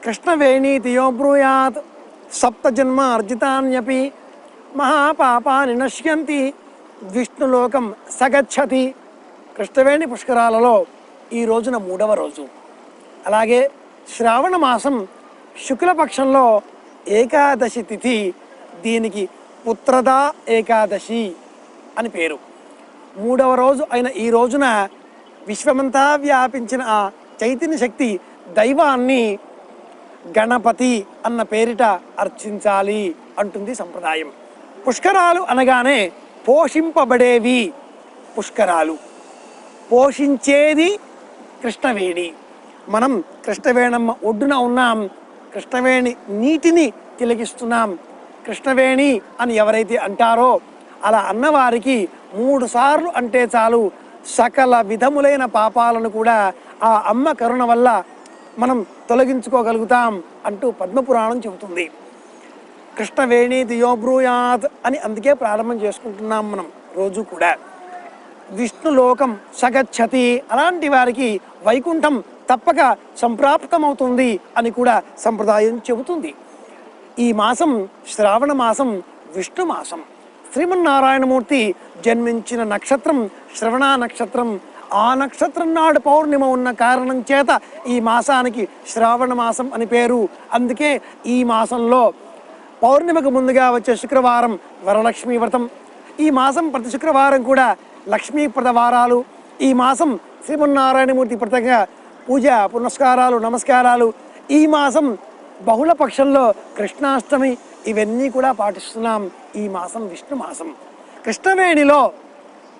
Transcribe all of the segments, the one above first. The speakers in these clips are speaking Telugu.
కృష్ణవేణీతి యో బ్రూయాత్ సప్తజన్మ అర్జితాన్యపి మహాపాపాని నశ్యంతి విష్ణులోకం సగచ్చతి. కృష్ణవేణి పుష్కరాలలో ఈ రోజున 3వ రోజు. అలాగే శ్రావణ మాసం శుక్లపక్షంలో ఏకాదశి తిథి. దీనికి పుత్రదా ఏకాదశి అని పేరు. 3వ రోజు అయిన ఈ రోజున విశ్వమంతా వ్యాపించిన ఆ చైతన్య శక్తి దైవాన్ని గణపతి అన్న పేరిట అర్చించాలి అంటుంది సంప్రదాయం. పుష్కరాలు అనగానే పోషింపబడేవి పుష్కరాలు, పోషించేది కృష్ణవేణి. మనం కృష్ణవేణమ్మ ఒడ్డున ఉన్నాం, కృష్ణవేణి నీటిని తిలకిస్తున్నాం. కృష్ణవేణి అని ఎవరైతే అంటారో అలా అన్నవారికి 3 సార్లు అంటే చాలు సకల విధములైన పాపాలను కూడా ఆ అమ్మ కరుణ వల్ల మనం తొలగించుకోగలుగుతాం అంటూ పద్మపురాణం చెబుతుంది. కృష్ణవేణీతి యో బ్రూయాత్ అని అందుకే ప్రారంభం చేసుకుంటున్నాం మనం రోజు కూడా. విష్ణులోకం సగచ్చతి, అలాంటి వారికి వైకుంఠం తప్పక సంప్రాప్తమవుతుంది అని కూడా సంప్రదాయం చెబుతుంది. ఈ మాసం శ్రావణ మాసం విష్ణు మాసం. శ్రీమన్నారాయణమూర్తి జన్మించిన నక్షత్రం శ్రవణ నక్షత్రం. ఆ నక్షత్రం నాడు పౌర్ణిమ ఉన్న కారణం చేత ఈ మాసానికి శ్రావణ మాసం అని పేరు. అందుకే ఈ మాసంలో పౌర్ణిమకు ముందుగా వచ్చే శుక్రవారం వరలక్ష్మీ వ్రతం. ఈ మాసం ప్రతి శుక్రవారం కూడా లక్ష్మీప్రద వారాలు. ఈ మాసం శ్రీమన్నారాయణమూర్తి ప్రత్యేకంగా పూజ పునస్కారాలు నమస్కారాలు. ఈ మాసం బహుళ పక్షంలో కృష్ణాష్టమి. ఇవన్నీ కూడా పాటిస్తున్నాం. ఈ మాసం విష్ణు మాసం. కృష్ణవేణిలో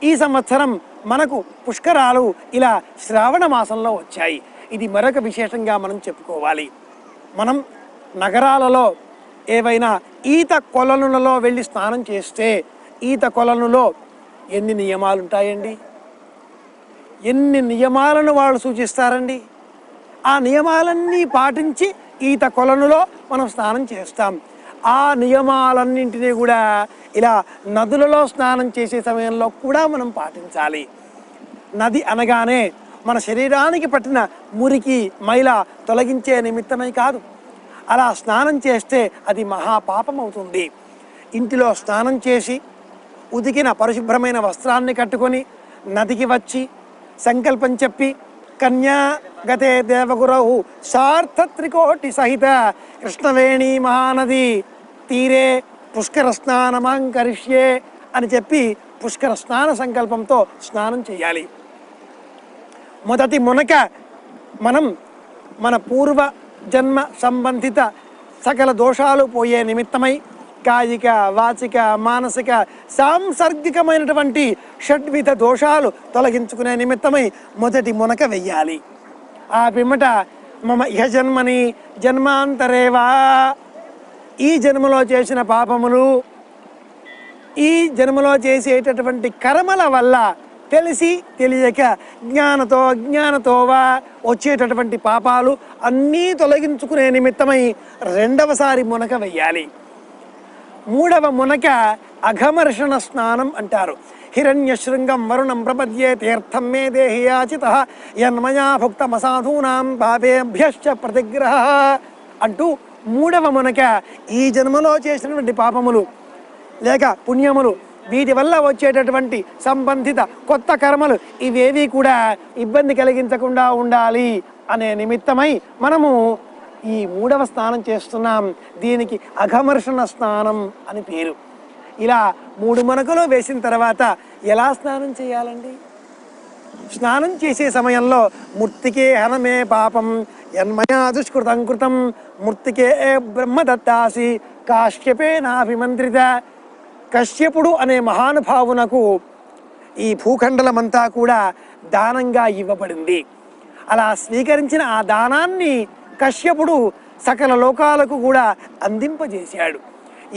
ఈ సంవత్సరం మనకు పుష్కరాలు ఇలా శ్రావణ మాసంలో వచ్చాయి. ఇది మరొక విశేషంగా మనం చెప్పుకోవాలి. మనం నగరాలలో ఏవైనా ఈత కొలనులలో వెళ్ళి స్నానం చేస్తే ఈత కొలనులో ఎన్ని నియమాలు ఉంటాయండి, ఎన్ని నియమాలను వాళ్ళు సూచిస్తారండి. ఆ నియమాలన్నీ పాటించి ఈత కొలనులో మనం స్నానం చేస్తాం. ఆ నియమాలన్నింటినీ కూడా ఇలా నదులలో స్నానం చేసే సమయంలో కూడా మనం పాటించాలి. నది అనగానే మన శరీరానికి పట్టిన మురికి మైల తొలగించే నిమిత్తమై కాదు. అలా స్నానం చేస్తే అది మహాపాపం అవుతుంది. ఇంటిలో స్నానం చేసి ఉతికిన పరిశుభ్రమైన వస్త్రాన్ని కట్టుకొని నదికి వచ్చి సంకల్పం చెప్పి కన్యా గతే దేవగురౌ సార్థ త్రికోటి సహిత కృష్ణవేణి మహానది తీరే పుష్కర స్నానమాంకరిష్యే అని చెప్పి పుష్కర స్నాన సంకల్పంతో స్నానం చేయాలి. మొదటి మునక మనం మన పూర్వ జన్మ సంబంధిత సకల దోషాలు పోయే నిమిత్తమై కాయిక వాచిక మానసిక సాంసర్గికమైనటువంటి షడ్విధ దోషాలు తొలగించుకునే నిమిత్తమై మొదటి మునక వెయ్యాలి. ఆ పిమ్మట మమ ఇహ జన్మని జన్మాంతరేవా, ఈ జన్మలో చేసిన పాపములు ఈ జన్మలో చేసేటటువంటి కర్మల వల్ల తెలిసి తెలియక జ్ఞానతో అజ్ఞానతోవా వచ్చేటటువంటి పాపాలు అన్నీ తొలగించుకునే నిమిత్తమై రెండవసారి మునక వెయ్యాలి. మూడవ మునక అఘమర్షణ స్నానం అంటారు. హిరణ్యశృంగం వరుణం ప్రపద్యే తీర్థం మే దేహి యాచితః యన్మయా భుక్తమసాధూనాం పాపేభ్యశ్చ ప్రతిగ్రహ అంటూ మూడవ మునక ఈ జన్మలో చేసినటువంటి పాపములు లేక పుణ్యములు వీటి వల్ల వచ్చేటటువంటి సంబంధిత కొత్త కర్మలు ఇవేవి కూడా ఇబ్బంది కలిగించకుండా ఉండాలి అనే నిమిత్తమై మనము ఈ మూడవ స్నానం చేస్తున్నాం. దీనికి అఘమర్షణ స్నానం అని పేరు. ఇలా 3 మునకలు వేసిన తర్వాత ఎలా స్నానం చేయాలండి? స్నానం చేసే సమయంలో మృత్తికే హనమే పాపం యన్మయా దుష్కృతం కృతం మృత్తికే బ్రహ్మదత్తాసి కాశ్యపే నాభిమంత్రిత. కశ్యపుడు అనే మహానుభావునకు ఈ భూఖండలమంతా కూడా దానంగా ఇవ్వబడింది. అలా స్వీకరించిన ఆ దానాన్ని కశ్యపుడు సకల లోకాలకు కూడా అందింపజేశాడు.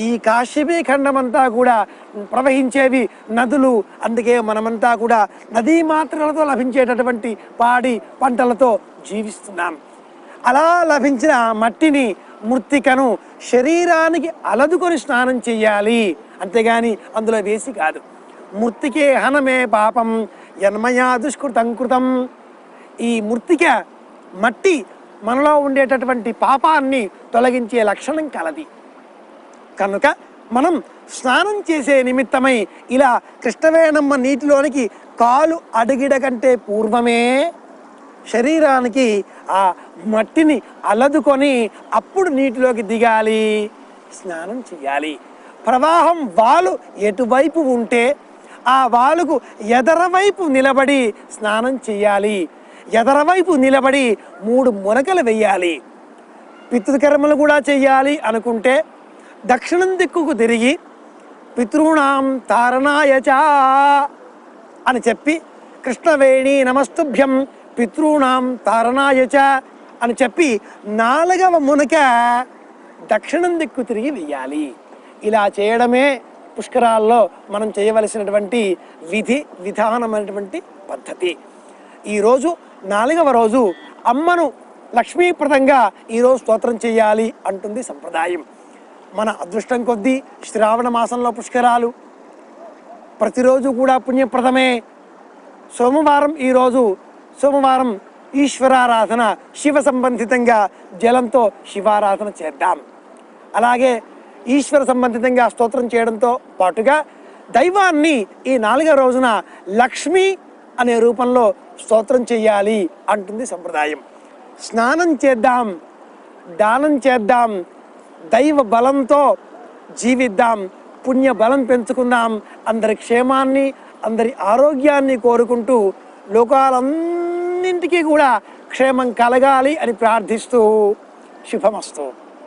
ఈ కాశ్యపీ ఖండమంతా కూడా ప్రవహించేవి నదులు. అందుకే మనమంతా కూడా నదీ మాత్రలతో లభించేటటువంటి పాడి పంటలతో జీవిస్తున్నాం. అలా లభించిన మట్టిని మృత్తికను శరీరానికి అలదుకొని స్నానం చెయ్యాలి, అంతేగాని అందులో వేసి కాదు. మృత్తికే హనమే పాపం యన్మయా దుష్కృతం కృతం. ఈ మృత్తిక మట్టి మనలో ఉండేటటువంటి పాపాన్ని తొలగించే లక్షణం కలది. కనుక మనం స్నానం చేసే నిమిత్తమై ఇలా కృష్ణవేణమ్మ నీటిలోనికి కాలు అడుగిడ కంటే పూర్వమే శరీరానికి ఆ మట్టిని అలదుకొని అప్పుడు నీటిలోకి దిగాలి, స్నానం చేయాలి. ప్రవాహం వాలు ఎటువైపు ఉంటే ఆ వాలుకు ఎదరవైపు నిలబడి స్నానం చేయాలి. ఎదరవైపు నిలబడి 3 మునకలు వెయ్యాలి. పితృకర్మలు కూడా చెయ్యాలి అనుకుంటే దక్షిణం దిక్కుకు తిరిగి పితॄణాం తారణాయచ అని చెప్పి కృష్ణవేణి నమస్తుభ్యం పితॄణాం తారణాయచ అని చెప్పి 4వ మునక దక్షిణం దిక్కు తిరిగి వెయ్యాలి. ఇలా చేయడమే పుష్కరాల్లో మనం చేయవలసినటువంటి విధానమైనటువంటి పద్ధతి. ఈరోజు 4వ రోజు అమ్మను లక్ష్మీప్రదంగా ఈరోజు స్తోత్రం చేయాలి అంటుంది సంప్రదాయం. మన అదృష్టం కొద్దీ శ్రావణ మాసంలో పుష్కరాలు ప్రతిరోజు కూడా పుణ్యప్రదమే. సోమవారం ఈరోజు సోమవారం ఈశ్వరారాధన శివ సంబంధితంగా జలంతో శివారాధన చేద్దాం. అలాగే ఈశ్వర సంబంధితంగా స్తోత్రం చేయడంతో పాటుగా దైవాన్ని ఈ 4వ రోజున లక్ష్మి అనే రూపంలో స్తోత్రం చేయాలి అంటుంది సంప్రదాయం. స్నానం చేద్దాం, దానం చేద్దాం, దైవ బలంతో జీవిద్దాం, పుణ్య బలం పెంచుకుందాం, అందరి క్షేమాన్ని అందరి ఆరోగ్యాన్ని కోరుకుంటూ లోకాలన్నింటికీ కూడా క్షేమం కలగాలి అని ప్రార్థిస్తూ శుభమస్తు.